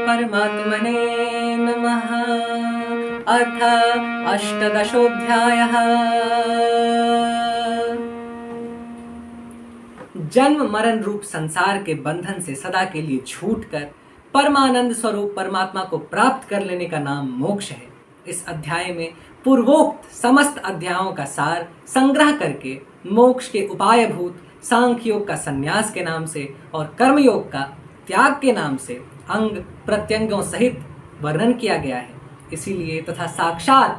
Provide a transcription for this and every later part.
परमात्मने नमः। अथ अष्टादशोऽध्यायः। जन्म मरण रूप संसार के बंधन से सदा के लिए छूटकर परमानंद स्वरूप परमात्मा को प्राप्त कर लेने का नाम मोक्ष है। इस अध्याय में पूर्वोक्त समस्त अध्यायों का सार संग्रह करके मोक्ष के उपायभूत सांख्य योग का संन्यास के नाम से और कर्म योग का त्याग के नाम से अंग प्रत्यंगों सहित वर्णन किया गया है। इसीलिए तथा साक्षात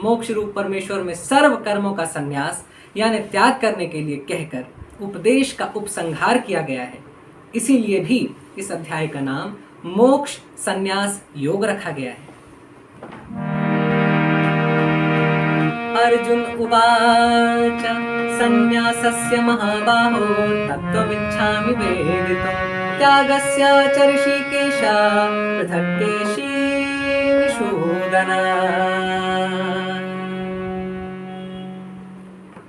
मोक्ष रूप परमेश्वर में सर्व कर्मों का संन्यास यानी त्याग करने के लिए कहकर उपदेश का उपसंहार किया गया है। इसीलिए भी इस अध्याय का नाम मोक्ष संन्यास योग रखा गया है। अर्जुन उवाच संन्यासस्य महाबाहो तत्त्वमिच्छामि वेदितुं त्यागस्य च ऋषिकेश पृथक् केशी निषूदन।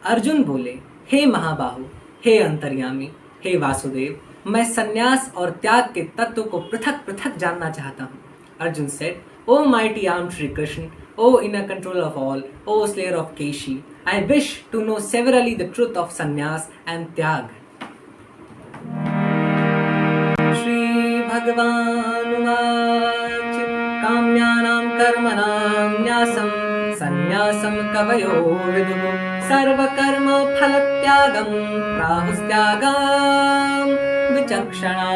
अर्जुन बोले, हे महाबाहु, हे अंतर्यामी, हे वासुदेव, मैं संन्यास और त्याग के तत्व को पृथक पृथक जानना चाहता हूँ। Arjun said, O mighty armed Shri Krishna, O inner controller of all, O slayer of Keshi, I wish to know severally the truth of sannyas and tyag. Shri Bhagavan Uvac Kamyanam Karmanam Nyasam Sannyasam Kavayo Viduhu Sarva Karma Phalatyagam Prahustyagam Vichakshana।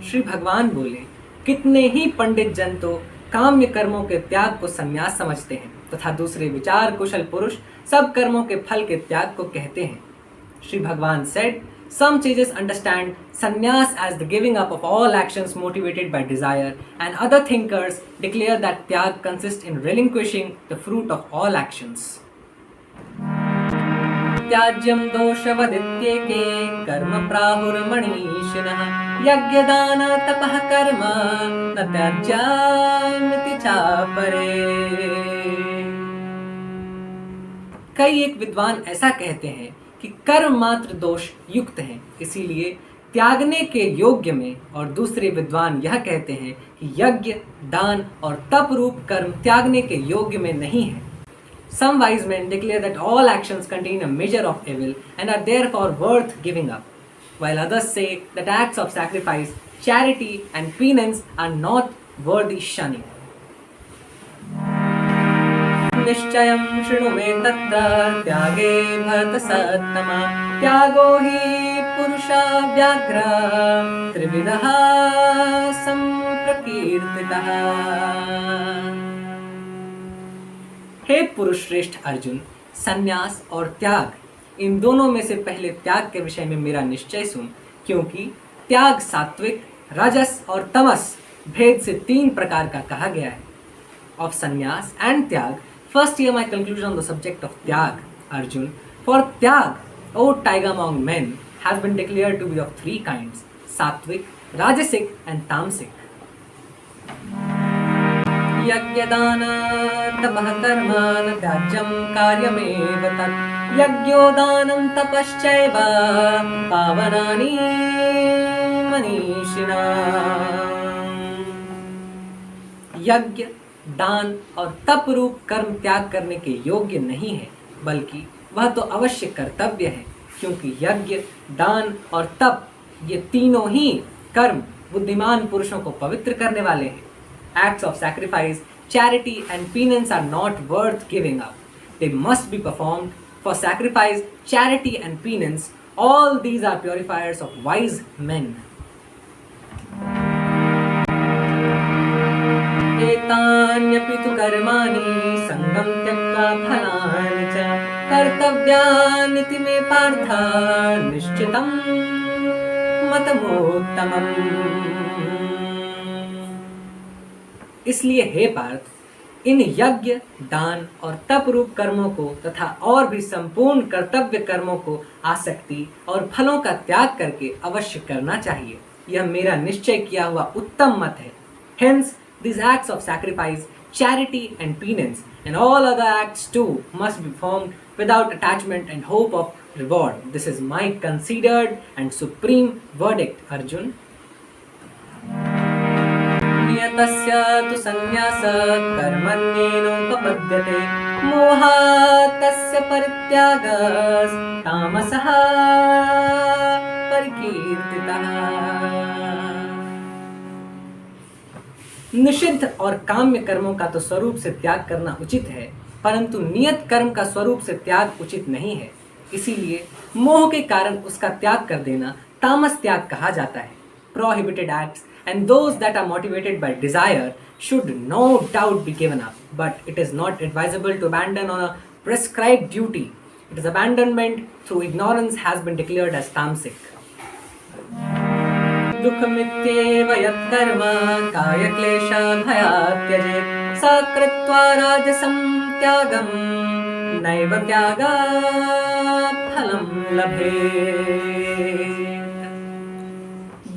Shri भगवान बोले, कितने ही पंडित जन तो काम्य कर्मों के त्याग को संन्यास समझते हैं तथा दूसरे विचार कुशल पुरुष सब कर्मों के फल के त्याग को कहते हैं। श्री भगवान said, some sages understand sannyas as the giving up of all actions motivated by desire, and other thinkers declare that tyag consists in relinquishing the fruit of all actions. त्याज्यं दोषवदित्येके कर्म प्राहुर्मनीषिणः यज्ञदान तपः कर्म न त्याज्यमिति चापरे। कई एक विद्वान ऐसा कहते हैं कि कर्म मात्र दोष युक्त हैं, इसीलिए त्यागने के योग्य में, और दूसरे विद्वान यह कहते हैं कि यज्ञ दान और तप रूप कर्म त्यागने के योग्य में नहीं है। Some wise men declare that all actions contain a measure of evil and are therefore worth giving up, while others say that acts of sacrifice, charity and penance are not worthy shunning. निश्चयं शृणु मे तत्र त्यागे भरतसत्तमा त्यागो हि पुरुषा व्याघ्र त्रिविधः संप्रकीर्तितः। हे पुरुष श्रेष्ठ अर्जुन, संन्यास और त्याग इन दोनों में से पहले त्याग के विषय में मेरा निश्चय सुन, क्योंकि त्याग सात्विक, राजस और तमस भेद से तीन प्रकार का कहा गया है। Of sannyas and tyag, first hear my conclusion on the subject of tyag, Arjun. For tyag, O tiger among men, has been declared to be of three kinds: sattvic, rajasic and tamasic. यज्ञदान तपः कर्म न त्याज्यं कार्यमेव तत् यज्ञोदानं तपश्चैव पावनानि मनीषिणा। यज्ञ दान और तप रूप कर्म त्याग करने के योग्य नहीं है, बल्कि वह तो अवश्य कर्तव्य है, क्योंकि यज्ञ दान और तप ये तीनों ही कर्म बुद्धिमान पुरुषों को पवित्र करने वाले हैं। Acts of sacrifice, charity and penance are not worth giving up. They must be performed. For sacrifice, charity and penance, all these are purifiers of wise men. एतान्यपि तु कर्माणि संगं त्यक्त्वा फलानि च कर्तव्यानिति मे पार्थ निश्चितं मतमोत्तमम्। इसलिए हे पार्थ, इन यज्ञ दान और तप रूप कर्मों को तथा और भी संपूर्ण कर्तव्य कर्मों को आसक्ति और फलों का त्याग करके अवश्य करना चाहिए। यह मेरा निश्चय किया हुआ उत्तम मत है। Hence, these acts of sacrifice, charity and penance and all other acts too must be performed without attachment and hope of reward. This is my considered and supreme verdict, Arjun. तस्य तु संन्यास कर्मण्येनोपपद्यते मोहात् तस्य परित्यागस्तामसः परिकीर्तितः। निषिद्ध और काम्य कर्मों का तो स्वरूप से त्याग करना उचित है, परंतु नियत कर्म का स्वरूप से त्याग उचित नहीं है। इसीलिए मोह के कारण उसका त्याग कर देना तामस त्याग कहा जाता है। Prohibited acts and those that are motivated by desire should no doubt be given up, but it is not advisable to abandon on a prescribed duty. Its abandonment through ignorance has been declared as tamasic. दुःखमित्येव यत्कर्म कायक्लेशभयात् त्यजेत् स कृत्वा राजसं त्यागं नैव त्यागात् फलं लभेत्।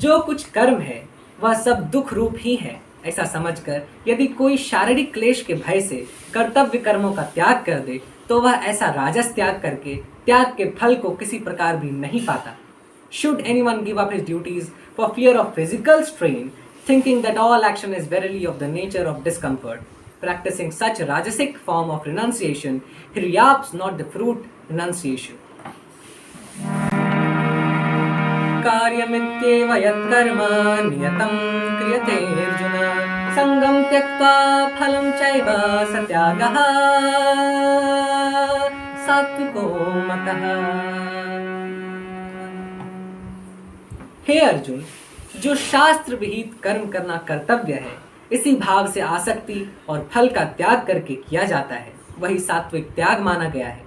जो कुछ कर्म है वह सब दुख रूप ही है, ऐसा समझकर यदि कोई शारीरिक क्लेश के भय से कर्तव्य कर्मों का त्याग कर दे तो वह ऐसा राजस त्याग करके त्याग के फल को किसी प्रकार भी नहीं पाता। Should anyone give up his duties for fear of physical strain, thinking that all action is verily of the nature of discomfort, practicing such rajasic form of renunciation, he reaps not the fruit renunciation. कार्यमित्येव यत्कर्म नियतं क्रियते अर्जुन संगं त्यक्त्वा फलं चैव स त्यागः सात्विको मतः। हे अर्जुन, जो शास्त्र विहित कर्म करना कर्तव्य है, इसी भाव से आसक्ति और फल का त्याग करके किया जाता है, वही सात्विक त्याग माना गया है।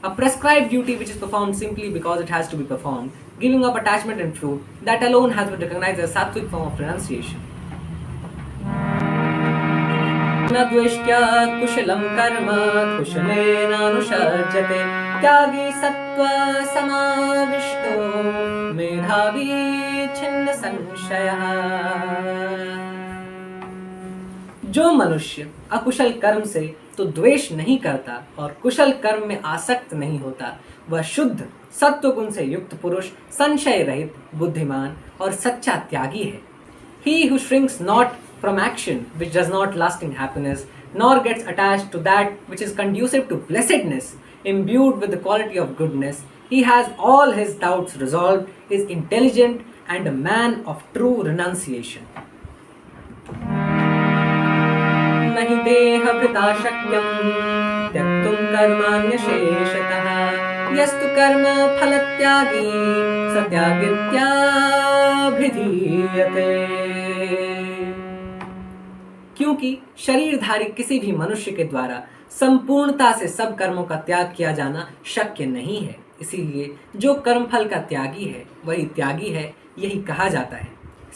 A prescribed duty which is performed simply because it has to be performed, giving up attachment and fruit, that alone has been recognized as a sattvic form of renunciation. न द्वेष्ट्या कुशलं कर्म कुशलेनानुषज्यते त्यागी सत्त्व समाविष्टो मेधावी छिन्न संशयः। जो मनुष्य अकुशल कर्म से तो द्वेष नहीं करता और कुशल कर्म में आसक्त नहीं होता, वह शुद्ध सत्व गुण से युक्त पुरुष, संशय रहित, बुद्धिमान और सच्चा त्यागी है। He who shrinks not from action which does not last in happiness, nor gets attached to that which is conducive to blessedness, imbued with the quality of goodness, he has all his doubts resolved, is intelligent and a man of true renunciation. नहि देहभृता शक्यं त्यक्तुं कर्माण्यशेषतः यस्तु कर्म फलत्यागी स त्यागित्याभिधीयते। क्योंकि शरीरधारी किसी भी मनुष्य के द्वारा संपूर्णता से सब कर्मों का त्याग किया जाना शक्य नहीं है, इसीलिए जो कर्मफल का त्यागी है वही त्यागी है, यही कहा जाता है।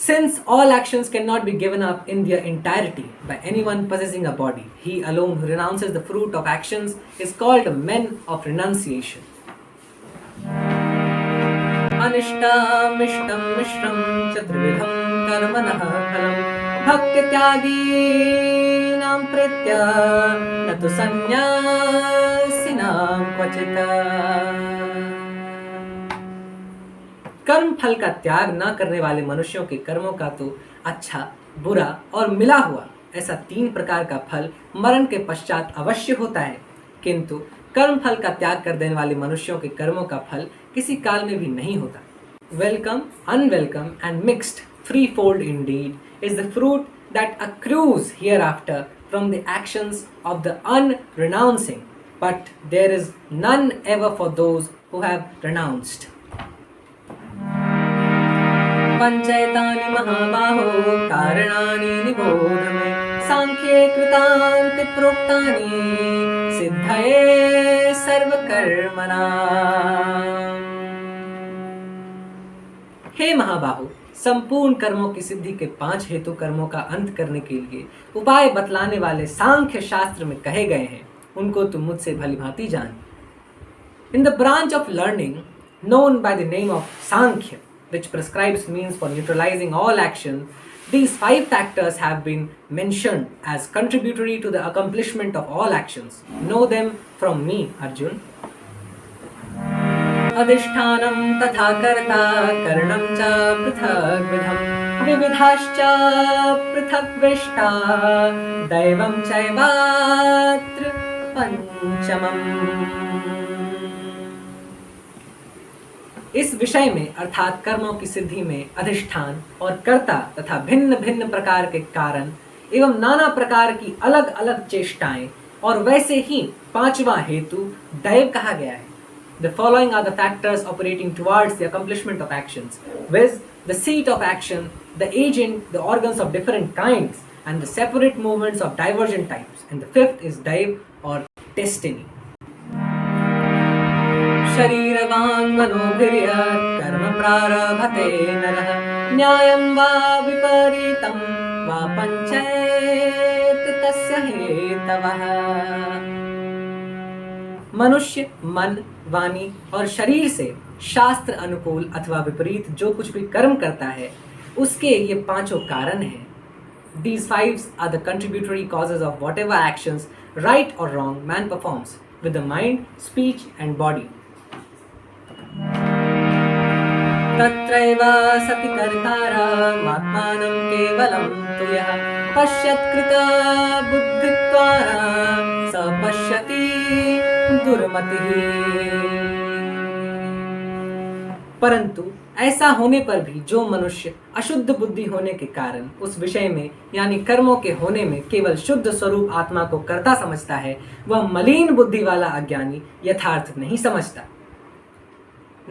Since all actions cannot be given up in their entirety by anyone possessing a body, he alone who renounces the fruit of actions is called a man of renunciation. अनिष्टमिष्टं मिश्रं च त्रिविधं कर्मणः फलं भक्त्यत्यागीनां प्रीत्य न तु सन्न्यासिनां क्वचित्। कर्म फल का त्याग न करने वाले मनुष्यों के कर्मों का तो अच्छा, बुरा और मिला हुआ ऐसा 3 प्रकार का फल मरण के पश्चात अवश्य होता है, किंतु कर्म फल का त्याग कर देने वाले मनुष्यों के कर्मों का फल किसी काल में भी नहीं होता। Welcome, unwelcome and mixed, threefold indeed, is the fruit that accrues hereafter from the actions of the unrenouncing, but there is none ever for those who have renounced. पंचैतानि महाबाहो कारणानि निबोध मे सांख्ये कृतान्ति प्रोक्तानि सिद्धये सर्वकर्मणाम्। हे महाबाहो, संपूर्ण कर्मों की सिद्धि के 5 हेतु कर्मों का अंत करने के लिए उपाय बतलाने वाले सांख्य शास्त्र में कहे गए हैं, उनको तुम मुझसे भलीभांति जान। In the branch of learning known by the name of Sankhya, which prescribes means for neutralizing all action, these 5 factors have been mentioned as contributory to the accomplishment of all actions. Know them from me, Arjun. अधिष्ठानं तथा कर्ता करणं च पृथग्विधं विविधाश्च पृथग्विष्टा दैवं चैवात्र पंचमम्। इस विषय में अर्थात कर्मों की सिद्धि में अधिष्ठान और कर्ता तथा भिन्न भिन्न प्रकार के कारण एवं नाना प्रकार की अलग अलग चेष्टाएं और वैसे ही पांचवा हेतु दैव कहा गया है। The following are the factors operating towards the accomplishment of actions, viz. The seat of action, the agent, the organs of different kinds, and the separate movements of divergent types. And the fifth is Daiv or destiny. शरीरवाङ् मनोभिर्यत् कर्म प्रारभते नरः न्यायं वा विपरीतं वा पंचेत् तस्य हेतवः। मनुष्य मन, वाणी और शरीर से शास्त्र अनुकूल अथवा विपरीत जो कुछ भी कर्म करता है उसके ये पांचों कारण हैं। These fives are the contributory causes of whatever actions, right or wrong, man performs with the mind, speech and body. तत्रैव सति कर्तारमात्मानं केवलं तु यः पश्यत्कृत बुद्धित्वात् स पश्यति दुर्मतिः। परंतु ऐसा होने पर भी जो मनुष्य अशुद्ध बुद्धि होने के कारण उस विषय में यानी कर्मों के होने में केवल शुद्ध स्वरूप आत्मा को कर्ता समझता है, वह मलिन बुद्धि वाला अज्ञानी यथार्थ नहीं समझता।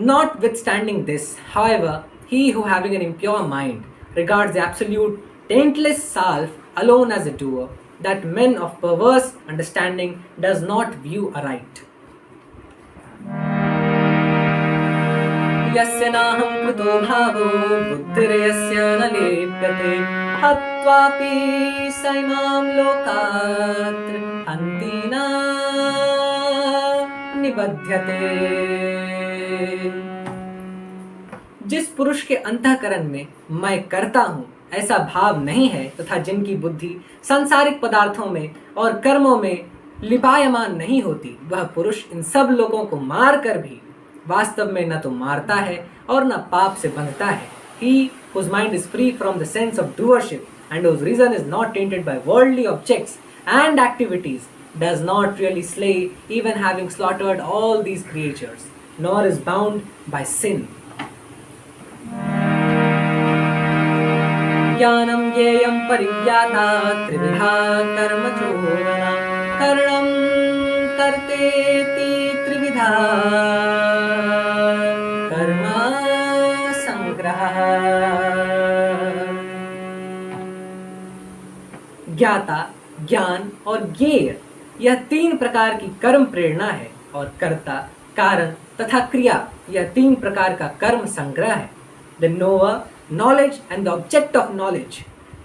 Notwithstanding this, however, he who having an impure mind regards the absolute taintless self alone as a doer, that men of perverse understanding does not view aright. यस्य नाहं कृतो भावो बुद्धिर्यस्य न लेप्यते हत्वापि स इमां लोकात्र हन्ति न निबध्यते। जिस पुरुष के अंतःकरण में मैं करता हूँ ऐसा भाव नहीं है तथा जिनकी बुद्धि सांसारिक पदार्थों में और कर्मों में लिपायमान नहीं होती, वह पुरुष इन सब लोगों को मार कर भी वास्तव में न तो मारता है और न पाप से बंधता है। He whose mind is free from the sense of doership and whose reason is not tainted by worldly objects and activities does not really slay, even having slaughtered all these creatures, nor is bound by sin. ज्ञानं ज्ञेयं परिज्ञाता त्रिविधा कर्म चोदना कर्णं कर्तेति त्रिविधा कर्म संग्रहः। ज्ञाता, ज्ञान और ज्ञेय यह तीन प्रकार की कर्म प्रेरणा है और कर्ता, कारण तथा क्रिया यह तीन प्रकार का कर्म संग्रह है। The knower, knowledge and the object of knowledge,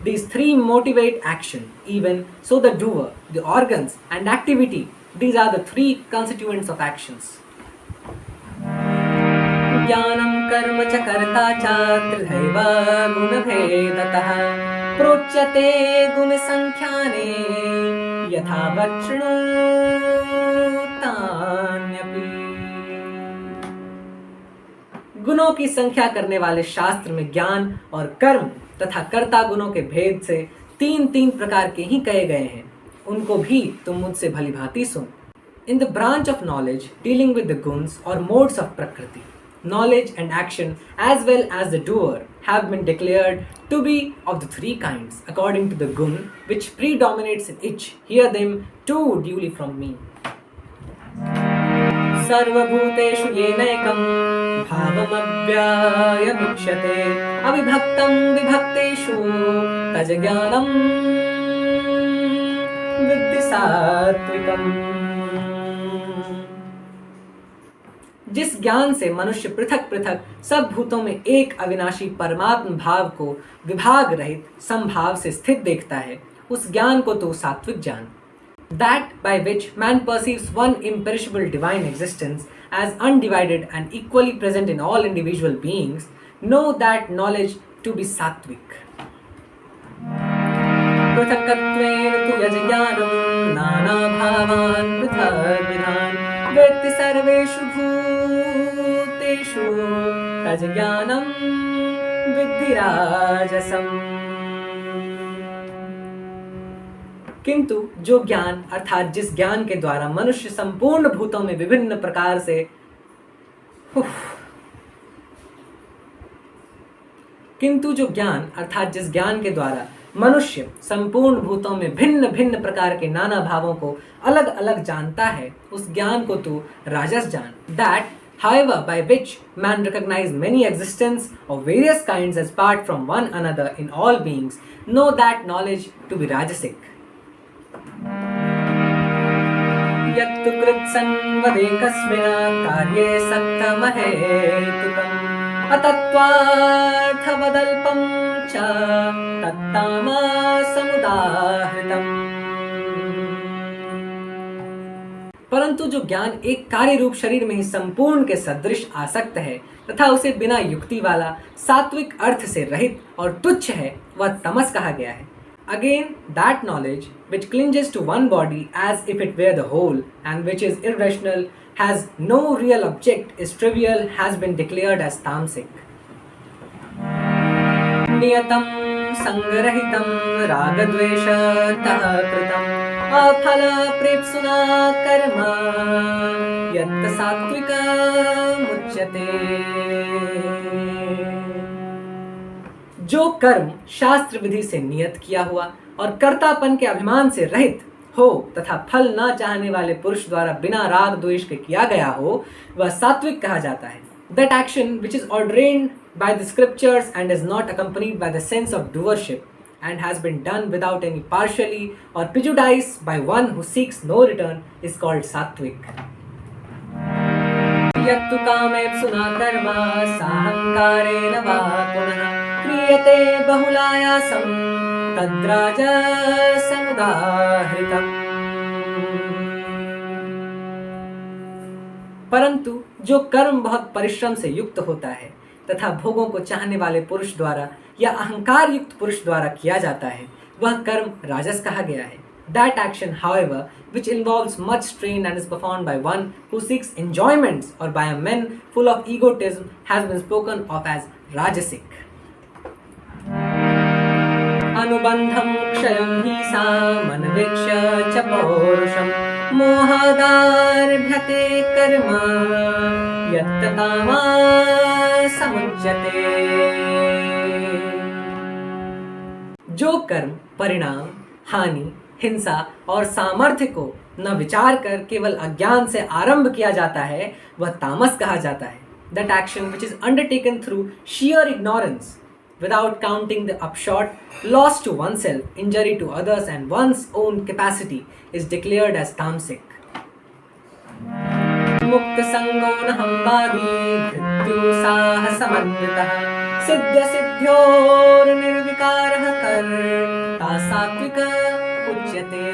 these three motivate action. Even so the doer, the organs and activity, these are the three constituents of actions. ज्ञानं कर्म च कर्ता च त्रिधैव गुणभेदतः प्रोच्यते गुणसंख्याने यथा वृणु तान्यपि। गुणों की संख्या करने वाले शास्त्र में ज्ञान और कर्म तथा कर्ता गुणों के भेद से तीन तीन प्रकार के ही कहे गए हैं, उनको भी तुम मुझसे भली भांति सुन। In the branch of knowledge dealing with the guns or modes of prakriti, knowledge and action as well as the doer have been declared to be of the three kinds according to the gun which predominates in each. Hear them too duly from me. सर्वभूतेषु येनैकं भावमव्ययमीक्षते अविभक्तं विभक्तेषु तज्ज्ञानं विद्धि सात्विकम्। जिस ज्ञान से मनुष्य पृथक पृथक सब भूतों में एक अविनाशी परमात्म भाव को विभाग रहित संभाव से स्थित देखता है, उस ज्ञान को तो सात्विक जान। That by which man perceives one imperishable divine existence as undivided and equally present in all individual beings, know that knowledge to be sattvic. पृथक्त्वेन तु यज्ञानं नानाभावान् पृथग्विधान् वेत्ति सर्वेषु भूतेषु तज्ज्ञानं विद्धि राजसम्। किंतु जो ज्ञान अर्थात जिस ज्ञान के द्वारा मनुष्य संपूर्ण भूतों में विभिन्न प्रकार से जिस ज्ञान के द्वारा मनुष्य संपूर्ण भूतों में भिन्न भिन्न प्रकार के नाना भावों को अलग अलग जानता है, उस ज्ञान को तू राजस जान। That, however, by which man recognize many existence of various kinds as apart from one another in all beings, know that knowledge to be rajasic. यत्तु कृत्सन्वदेकस्मिन् कार्ये सक्तमहेतुकम् अतत्त्वार्थवदल्पं च तत्तामसमुदाहृतम्। परंतु जो ज्ञान एक कार्य रूप शरीर में ही संपूर्ण के सदृश आसक्त है तथा उसे बिना युक्ति वाला सात्विक अर्थ से रहित और तुच्छ है, वह तमस कहा गया है। Again, that knowledge which clinges to one body as if it were the whole and which is irrational, has no real object, is trivial, has been declared as tamasic. नियतं संगरहितं रागद्वेषतः कृतं अफलप्रेप्सुना कर्म यत् सात्विकमुच्यते। जो कर्म शास्त्र विधि से नियत किया हुआ और कर्तापन के अभिमान से रहित हो तथा फल न चाहने वाले पुरुष द्वारा बिना राग द्वेष के किया गया हो, वह सात्विक कहा जाता है। That action which is ordained by the scriptures and is not accompanied by the sense of doership and has been done without any partiality or prejudice by one who seeks no return is called sattvic. यत्तु कामेप्सुना कर्म साहंकारेण वा पुनः क्रियते बहुलायासं तद्राजसमुदाहृतम्। परंतु जो कर्म बहुत परिश्रम से युक्त होता है तथा भोगों को चाहने वाले पुरुष द्वारा या अहंकार युक्त पुरुष द्वारा किया जाता है, वह कर्म राजस कहा गया है। That action, however, which involves much strain and is performed by one who seeks enjoyments or by a man full of egotism, has been spoken of as rajasic. अनुबंधं क्षयं हि सा मनवेक्ष्य च पौरुषं मोहादारभ्यते कर्म यत् तामसमुच्यते। जो कर्म परिणाम, हानि, हिंसा और सामर्थ्य को न विचार कर केवल अज्ञान से आरंभ किया जाता है, वह तामस कहा जाता है। That action which is undertaken through sheer ignorance, without counting the upshot, loss to oneself, injury to others and one's own capacity, is declared as tamasic. मुक्त संगो नहं वादी धृत्युत्साहसमन्वितः सिद्ध सिद्ध्योर्निर्विकारः कर्ता सात्विक उच्यते।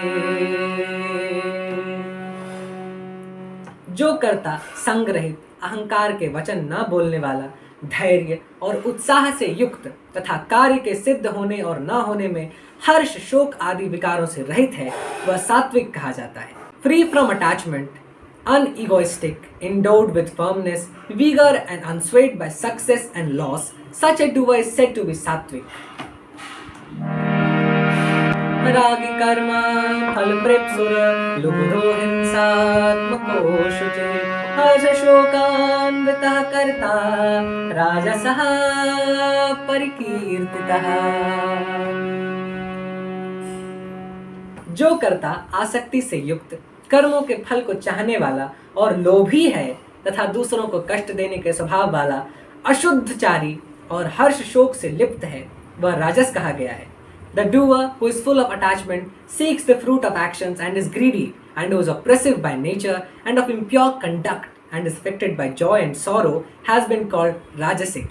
जो कर्ता संग्रहित अहंकार के वचन न बोलने वाला, धैर्य और उत्साह से युक्त तथा कार्य के सिद्ध होने और न होने में हर्ष शोक आदि विकारों से रहित है, वह सात्विक कहा जाता है। Free from attachment, unegoistic, endowed with firmness, vigor and unswayed by success and loss, such a doer is said to be sattvic. रागी कर्म फल प्रेप्सुर लुब्धो हिंसात्मको शुचिः हर्ष शोकान्वितः कर्ता राजसः परिकीर्तितः। जो कर्ता आसक्ति से युक्त, कर्मों के फल को चाहने वाला और लोभी है तथा दूसरों को कष्ट देने के स्वभाव वाला, अशुद्धचारी और हर्ष शोक से लिप्त है, वह राजस कहा गया है। The doer who is full of attachment, seeks the fruit of actions and is greedy, and who is oppressive by nature and of impure conduct and is affected by joy and sorrow, has been called rajasic.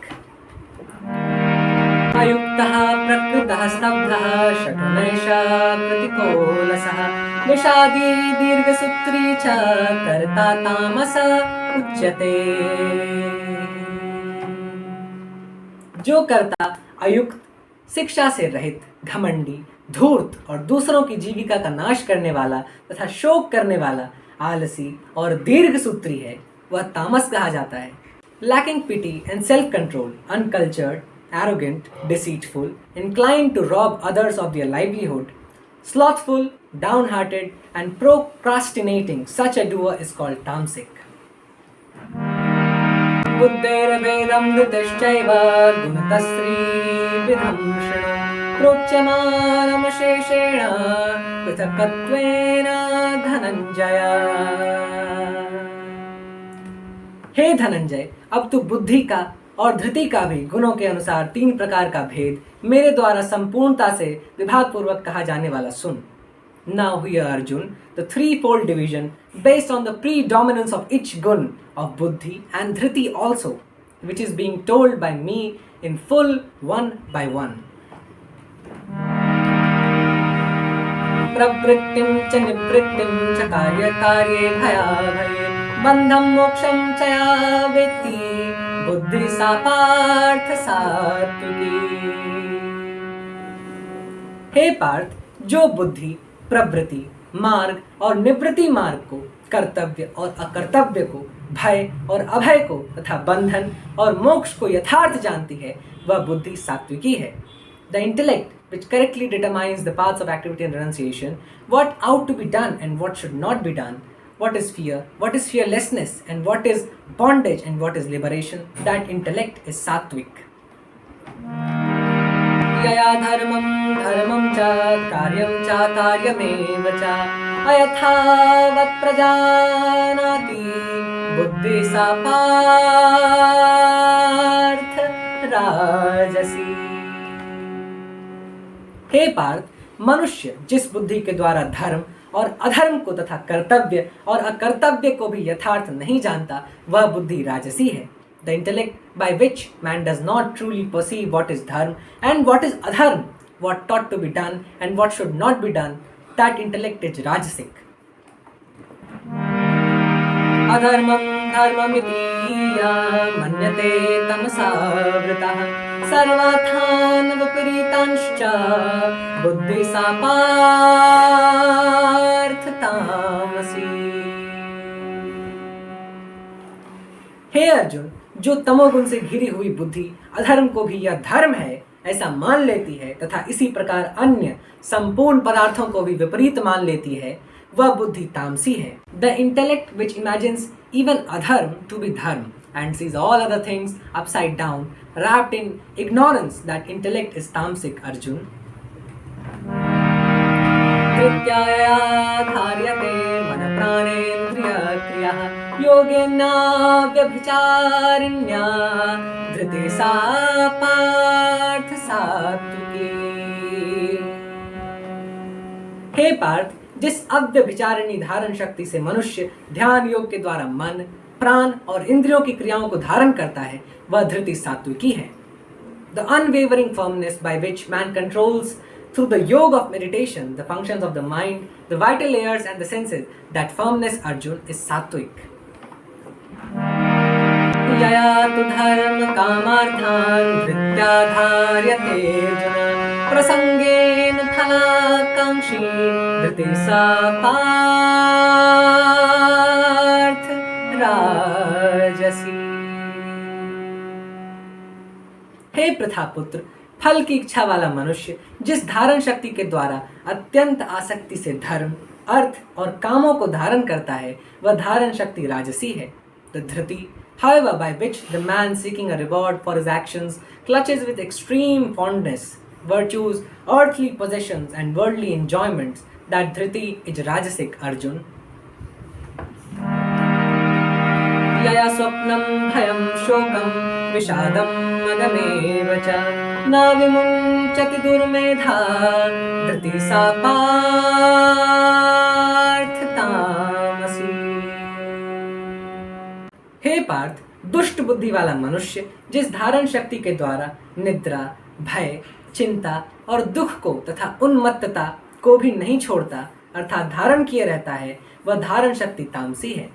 अयुक्तः प्रकृतः स्तब्धः शठुनैषः प्रतिकोलसः निषादी दीर्घसूत्री च कर्ता तामस उच्यते। जो कर्ता अयुक्त, शिक्षा से रहित, घमंडी, धूर्त और दूसरों की जीविका का नाश करने वाला तथा शोक करने वाला, आलसी और दीर्घसूत्री है, वह तामस कहा जाता है। Lacking pity and self-control, uncultured, arrogant, deceitful, inclined to rob others of their livelihood, slothful, downhearted, and procrastinating. Such a doer is called tamasic. बुद्धेरभेदं धृतिश्चैव गुणतस्त्रिविधं शृणु प्रोच्यमानमशेषेण पृथक्त्वेन धनंजय। हे धनंजय, अब तू बुद्धि का और धृति का भी गुणों के अनुसार 3 प्रकार का भेद मेरे द्वारा संपूर्णता से विभाग पूर्वक कहा जाने वाला सुन। Now here Arjun, the threefold division based on the predominance of each gun of buddhi and dhriti also, which is being told by me in full one by one. Pravrittim cha nivrittim cha karya karye bhaya bhaye bandham moksham cha ya vetti buddhi sa parth satviki। हे पार्थ, जो बुद्धि प्रवृत्ति मार्ग और निवृत्ति मार्ग को, कर्तव्य और अकर्तव्य को, भय और अभय को तथा बंधन और मोक्ष को यथार्थ जानती है, वह बुद्धि सात्विकी है। The intellect which correctly determines the paths of activity and renunciation, what ought to be done and what should not be done, what is fear, what is fearlessness, and what is bondage and what is liberation, that intellect is sattvic. यया धर्मं धर्मं च कार्यं च कार्यमेव च अयथावत् प्रजानाति बुद्धि सा पार्थ राजसी। हे पार्थ, मनुष्य जिस बुद्धि के द्वारा धर्म और अधर्म को तथा कर्तव्य और अकर्तव्य को भी यथार्थ नहीं जानता, वह बुद्धि राजसी है। The intellect by which man does not truly perceive what is dharma and what is adharma, what ought to be done and what should not be done, that intellect is rajasic. Adharmam dharmamiti manyate tamasa vritah sarvathan viparitanshcha buddhi sa parth tamasi। हे अर्जुन, जो तमोगुण से घिरी हुई बुद्धि अधर्म को भी यह धर्म है ऐसा मान लेती है तथा इसी प्रकार अन्य संपूर्ण पदार्थों को भी विपरीत मान लेती है, वह बुद्धि तामसी है। The intellect which imagines even adharma to be dharma and sees all other things upside down wrapped in ignorance, that intellect is tamasic, Arjun. धृत्याया धार्यते मन प्राणेन्द्रिय क्रियाः योगेन व्यभिचारिण्या धृति सा पार्थ सात्विकी। हे पार्थ, जिस अव्यभिचारिणी धारण शक्ति से मनुष्य ध्यान योग के द्वारा मन, प्राण और इंद्रियों की क्रियाओं को धारण करता है, वह धृति सात्विकी है। The unwavering firmness by which man controls through the yoga of meditation the functions of the mind, the vital layers and the senses, that firmness, Arjun, is sattvic. Yaya tu dharma kamarthan dhritya dharyate arjuna prasangen phalakamshi dhriti sa parth rajasi। हे प्रथापुत्र, फल की इच्छा वाला मनुष्य जिस धारण शक्ति के द्वारा अत्यंत आसक्ति से धर्म, अर्थ और कामों को धारण करता है, वह धारण शक्ति राजसी है। The dhriti, however, by which the man seeking a reward for his actions clutches with extreme fondness virtues, earthly possessions and worldly enjoyments, that dhriti is rajasic, Arjun. यया स्वप्नं भयं शोकं विषादं मदमेव च न विमुञ्चति दुर्मेधा धृति सा पार्थ तामसी। हे पार्थ, दुष्ट बुद्धि वाला मनुष्य जिस धारण शक्ति के द्वारा निद्रा, भय, चिंता और दुख को तथा उन्मत्तता को भी नहीं छोड़ता, अर्थात धारण किए रहता है, वह धारण शक्ति तामसी है।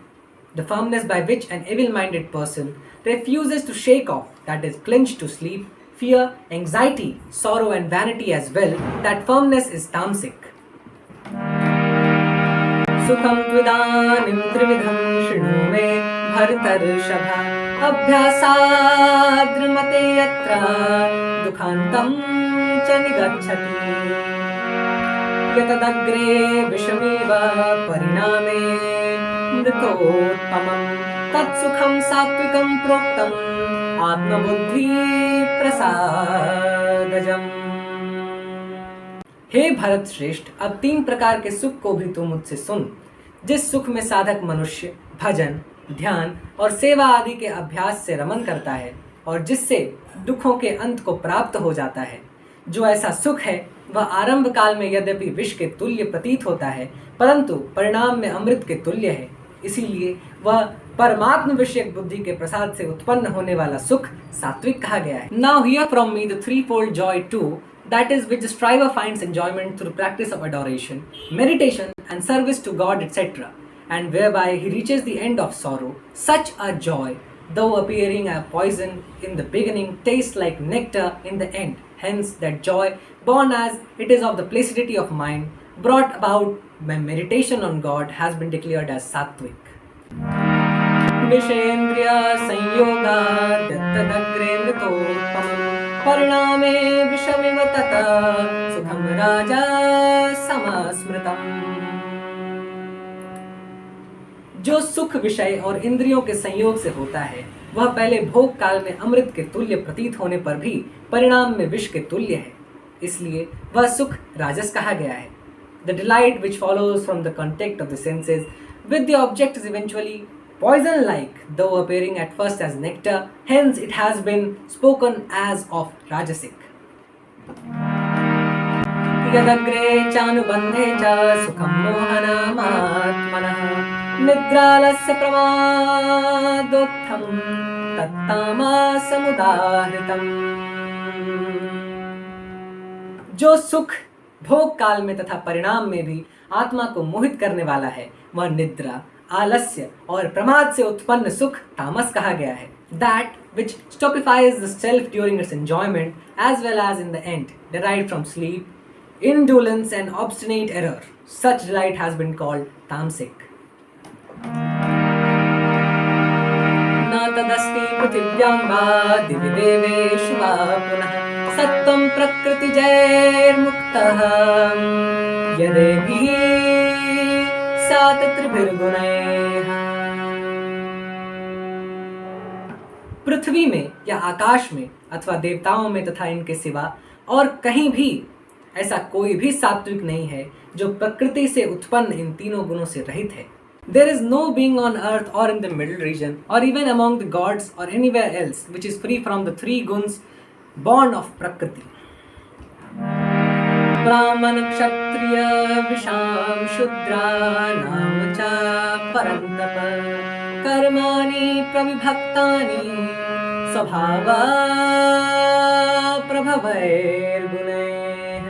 The firmness by which an evil-minded person refuses to shake off, that is, clinch to sleep, fear, anxiety, sorrow and vanity as well, that firmness is tamasic. Sukham tvidanim trividham shृणु me bhartarshava अभ्यासाद्रमते यत्र दुःखान्तं च निगच्छति यतदग्रे विषमेव परिणामे मृतोत्तमम् तत्सुखं सात्विकं प्रोक्तम् आत्मबुद्धि प्रसादजम्। हे भरत श्रेष्ठ, अब 3 प्रकार के सुख को भी तू मुझसे सुन, जिस सुख में साधक मनुष्य भजन, ध्यान और सेवा आदि के अभ्यास से रमन करता है और जिससे दुखों के अंत को प्राप्त हो जाता है। जो ऐसा सुख है वह आरंभ काल में यद्यपि विष के तुल्य प्रतीत होता है, परंतु परिणाम में अमृत के तुल्य है। इसीलिए वह परमात्म विषयक बुद्धि के प्रसाद से उत्पन्न होने वाला सुख सात्विक कहा गया है। Now hear from me the threefold joy too, that is which the striver finds enjoyment through practice of adoration, meditation and service to God, etc., and whereby he reaches the end of sorrow. Such a joy, though appearing a poison in the beginning, tastes like nectar in the end. Hence that joy, born as it is of the placidity of mind, brought about by meditation on God, has been declared as sattvic. विषेन्द्रिय संयोगात् तदग्रे मृतोत्तमम् परिणामे विषमिव ततः सुखं राजा समस्मृतम्। जो सुख विषय और इंद्रियों के संयोग से होता है वह पहले भोग काल में अमृत के तुल्य प्रतीत होने पर भी परिणाम में विष के तुल्य है, इसलिए वह सुख राजस कहा गया है। The delight which follows from the contact of the senses with the object is eventually poison-like, though appearing at first as nectar. Hence, it has been spoken as of rajasic. यदग्रे चानुबन्धे च सुखं मोहनमात्मनः निद्रालस्य प्रमादोत्थं तत्तामसमुदाहृतम्। जो सुख भोग काल में तथा परिणाम में भी आत्मा को मोहित करने वाला है वह निद्रा, आलस्य और प्रमाद से उत्पन्न सुख तामस कहा गया है। That which stupefies the self during its enjoyment as well as in the end, derived from sleep, indolence and obstinate error. Such delight has been called tamasic. न तदस्ति पृथिव्यां वा दिवि देवेषु वा पुनः सत्त्वं प्रकृतिजैर्मुक्तः यदेभिः सात त्रिभिर्गुणैः। पृथ्वी में या आकाश में अथवा देवताओं में तथा इनके सिवा और कहीं भी ऐसा कोई भी सात्विक नहीं है जो प्रकृति से उत्पन्न इन तीनों गुणों से रहित है। There is no being on earth or in the middle region or even among the gods or anywhere else which is free from the 3 guns born of Prakriti. ब्राह्मण क्षत्रिय विषाम शूद्राणाम च परन्तप कर्माणि प्रविभक्तानि स्वभावा प्रभवैर्गुणैः।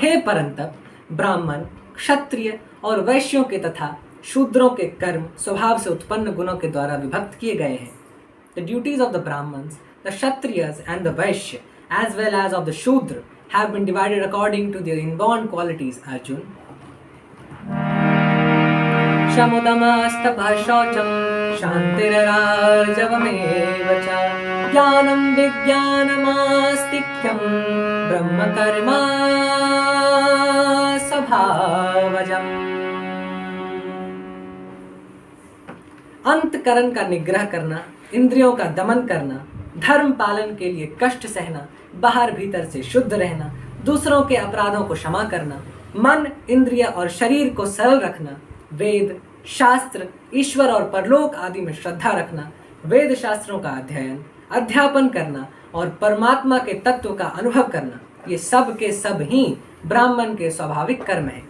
हे परंतप, ब्राह्मण, क्षत्रिय और वैश्यों के तथा शूद्रों के कर्म स्वभाव से उत्पन्न गुणों के द्वारा विभक्त किए गए हैं। The duties of the Brahmins, the Kshatriyas and the Vaishya as well as of the Shudra have been divided according to their inborn qualities. Arjun. Shamudamastapah shaucham shantirarjavamev cha jnanam vijnanamastikyam brahma karma sabhavajam। अंतकरण का निग्रह करना, इंद्रियों का दमन करना, धर्म पालन के लिए कष्ट सहना, बाहर भीतर से शुद्ध रहना, दूसरों के अपराधों को क्षमा करना, मन, इंद्रिय और शरीर को सरल रखना, वेद, शास्त्र, ईश्वर और परलोक आदि में श्रद्धा रखना, वेद शास्त्रों का अध्ययन, अध्यापन करना और परमात्मा के तत्व का अनुभव करना, ये सब के सब ही ब्राह्मण के स्वाभाविक कर्म है।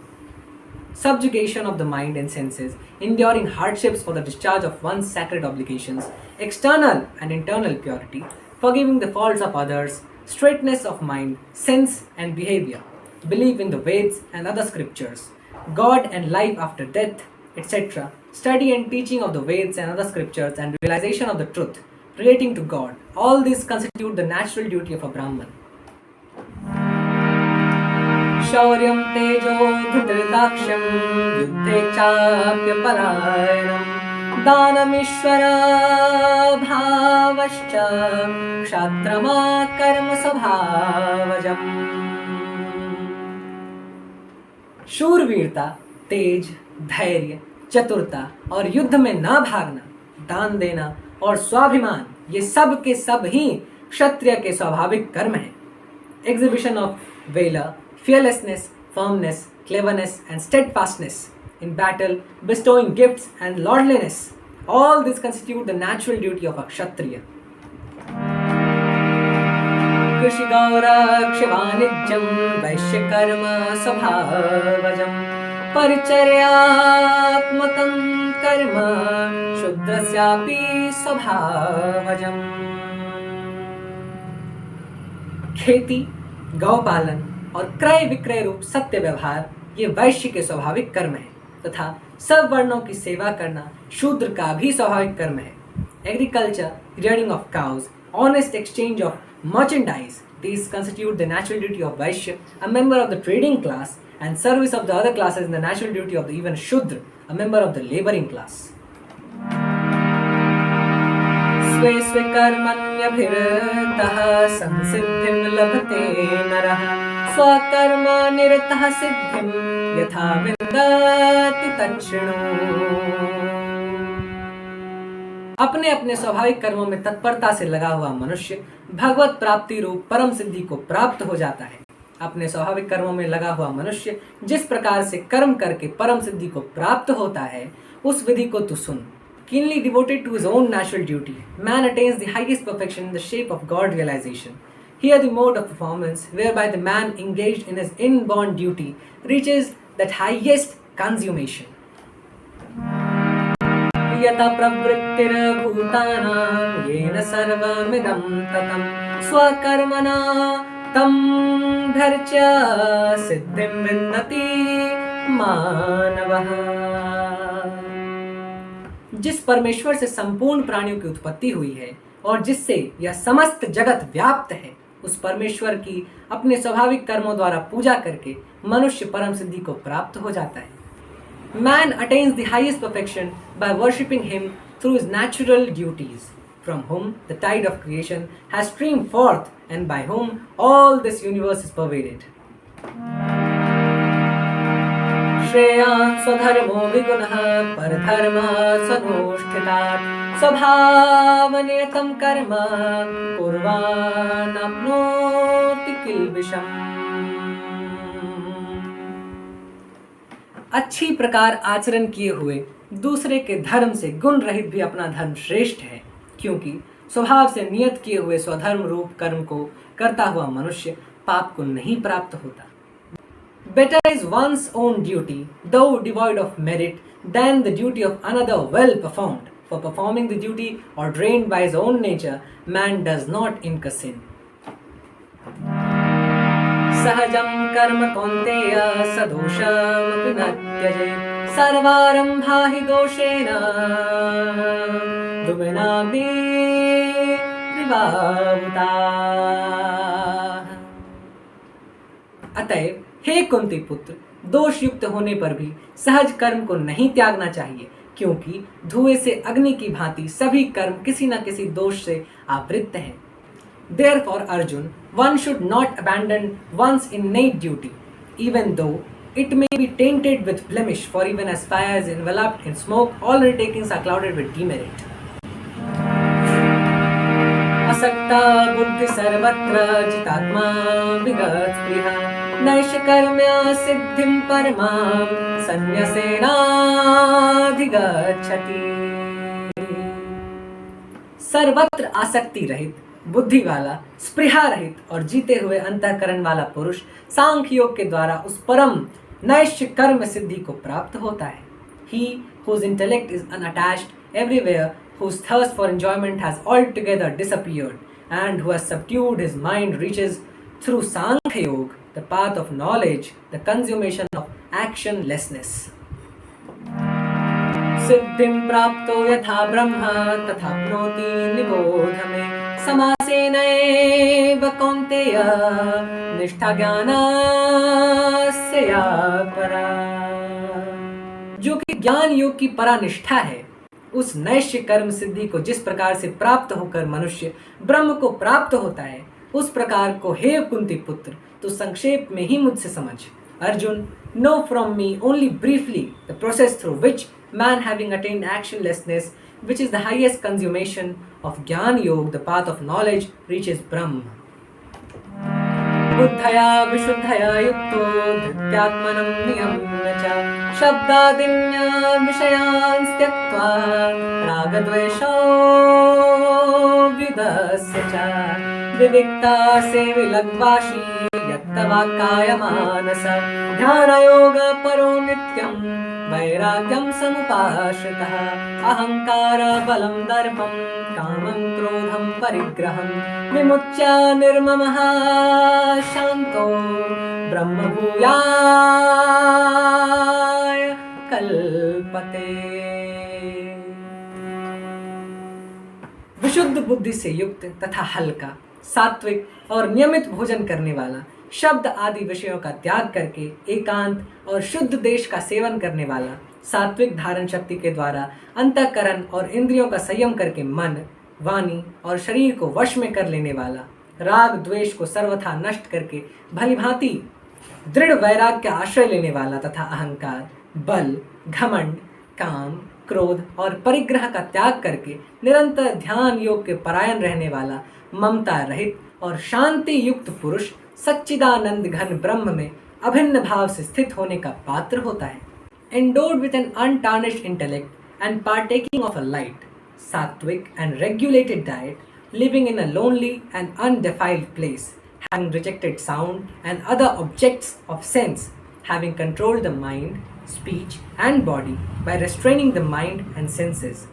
Subjugation of the mind and senses, enduring hardships for the discharge of one's sacred obligations, external and internal purity, forgiving the faults of others, straightness of mind, sense and behavior, belief in the Veds and other scriptures, God and life after death, etc., study and teaching of the Veds and other scriptures and realization of the truth relating to God, all these constitute the natural duty of a Brahman. शौर्यं तेजो धृतदाक्ष्यं युद्धे चाप्यपलायनं दानमीश्वर भावश्च क्षात्रमा कर्म स्वभावजम्। शूरवीरता, तेज, धैर्य, चतुरता और युद्ध में ना भागना, दान देना और स्वाभिमान, ये सब के सब ही क्षत्रिय के स्वाभाविक कर्म हैं। Exhibition of valor, fearlessness, firmness, cleverness and steadfastness in battle, bestowing gifts and lordliness, all this constitute the natural duty of a kshatriya. कृषि गौरक्ष वाणिज्यं वैश्य कर्म स्वभावजं परिचर्यात्मकं कर्म शूद्रस्यापि स्वभावजम्। खेती, गौपालन और क्रय विक्रय रूप सत्य व्यवहार ये वैश्य के स्वाभाविक कर्म है तथा सब वर्णों की सेवा करना शूद्र का भी स्वाभाविक कर्म है। Agriculture, rearing of cows, honest exchange of merchandise, these constitute the natural duty of Vaishya, a member of the trading class, and service of the other classes in the natural duty of the even Shudra, a member of the laboring class. स्वे स्वे कर्मण्यभिरतः संसिद्धिं लभते नरः स्वकर्म निरतः सिद्धिं यथा विन्दति तच्छृणु। अपने अपने स्वाभाविक कर्मों में तत्परता से लगा हुआ मनुष्य भगवत प्राप्ति रूप परम सिद्धि को प्राप्त हो जाता है। अपने स्वाभाविक कर्मों में लगा हुआ मनुष्य जिस प्रकार से कर्म करके परम सिद्धि को प्राप्त होता है, उस विधि को तू सुन। Keenly devoted to his own natural duty, man attains the highest perfection in the shape of God realization. Here the mode of performance whereby the man engaged in his inborn duty reaches that highest consummation. यथा प्रवृत्तिर्भूतानां येन सर्वमिदं ततं स्वकर्मणा तं धर्त्य सिद्धिं विन्दति मानवः। जिस परमेश्वर से संपूर्ण प्राणियों की उत्पत्ति हुई है और जिससे यह समस्त जगत व्याप्त है, उस परमेश्वर की अपने स्वाभाविक कर्मों द्वारा पूजा करके मनुष्य परम सिद्धि को प्राप्त हो जाता है। Man attains the highest perfection by worshipping him through his natural duties, from whom the tide of creation has streamed forth and by whom all this universe is pervaded. श्रेयान् स्वधर्मो विगुणः परधर्मः स्वनुष्ठितात् स्वभावनियतं कर्म कुर्वाणाप्नोति किल्बिषम्। अच्छी प्रकार आचरण किए हुए दूसरे के धर्म से गुण रहित भी अपना धर्म श्रेष्ठ है, क्योंकि स्वभाव से नियत किए हुए स्वधर्म रूप कर्म को करता हुआ मनुष्य पाप को नहीं प्राप्त होता। Better is one's own duty, though devoid of merit, than the duty of another well performed. For performing the duty ordained by his own nature, man does not incur sin. सहजं कर्म कौन्तेय सदोषमपि न त्यजेत् सर्वारम्भा हि दोषेण द्विनाग्निर्वावृताः। अतएव हे कुंती पुत्र, दोष युक्त होने पर भी सहज कर्म को नहीं त्यागना चाहिए, क्योंकि धुएं से अग्नि की भांति सभी कर्म किसी न किसी दोष से आवृत्त हैं। Therefore, Arjun, one should not abandon one's innate duty, even though it may be tainted with blemish, for even as fire is enveloped in smoke, all undertakings are clouded with demerit. Asakta buddhi sarvatra jitatma vigatpriha naisha karmya siddhim paramam sannyasenadhigacchati। सर्वत्र आसक्ति रहित, बुद्धि वाला, स्पृहा रहित और जीते हुए अंतःकरण वाला पुरुष सांख्य योग के द्वारा उस परम नैश्य कर्म सिद्धि को प्राप्त होता है। He whose intellect is unattached everywhere, whose thirst for enjoyment has altogether disappeared, and who has subdued his mind reaches through Sankhya Yoga the path of knowledge, the consummation of actionlessness. सिद्धिं प्राप्तो यथा ब्रह्म तथाप्नोति निबोध मे समासेनैव कौन्तेय निष्ठा ज्ञानस्य या परा। जो कि ज्ञान योग की परा निष्ठा है, उस नैश्य कर्म सिद्धि को जिस प्रकार से प्राप्त होकर मनुष्य ब्रह्म को प्राप्त होता है, उस प्रकार को हे कुंती पुत्र तो संक्षेप में ही मुझसे समझ। Arjun, know from me only briefly the process through which man having attained actionlessness, which is the highest consummation of Gyan Yoga, the path of knowledge, reaches Brahma. बुद्धया विशुद्धया युक्तो धृत्यात्मनं नियम्य च शब्दादिन्यान् विषयान् त्यक्त्वा रागद्वेषौ विदस्य च विविक्ता सेविलग्वाशी यत्तवाक्कायमानस ध्यानयोगपरो नित्यं वैराग्यं समुपाश्रितः अहङ्कार बलं दर्पं कामं क्रोधं परिग्रहं विमुच्य निर्ममः शान्तो ब्रह्मभूयाय कल्पते। विशुद्ध बुद्धि से युक्त तथा हल्का, सात्विक और नियमित भोजन करने वाला, शब्द आदि विषयों का त्याग करके एकांत और शुद्ध देश का सेवन करने वाला, सात्विक धारण शक्ति के द्वारा अंतःकरण और इंद्रियों का संयम करके मन, वाणी और शरीर को वश में कर लेने वाला, राग द्वेष को सर्वथा नष्ट करके भलीभांति दृढ़ वैराग्य का आश्रय लेने वाला तथा अहंकार, बल, घमंड, काम, क्रोध और परिग्रह का त्याग करके निरंतर ध्यान योग के परायण रहने वाला, ममता रहित और शांति युक्त पुरुष सच्चिदानंद घन ब्रह्म में अभिन्न भाव से स्थित होने का पात्र होता है। Endowed with an untarnished intellect and partaking of a light, sattvic and regulated diet, living in a lonely and undefiled place, having rejected sound and other objects of sense, having controlled the mind, speech and body by restraining the mind and senses,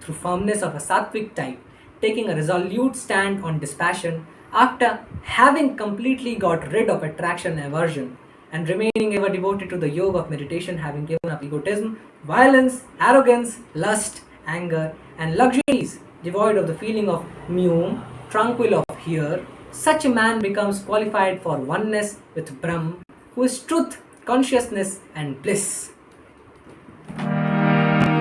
through firmness of a sattvic type, taking a resolute stand on dispassion, after having completely got rid of attraction and aversion, and remaining ever devoted to the yoga of meditation, having given up egotism, violence, arrogance, lust, anger, and luxuries, devoid of the feeling of meum, tranquil of here, such a man becomes qualified for oneness with Brahm, who is truth, consciousness, and bliss.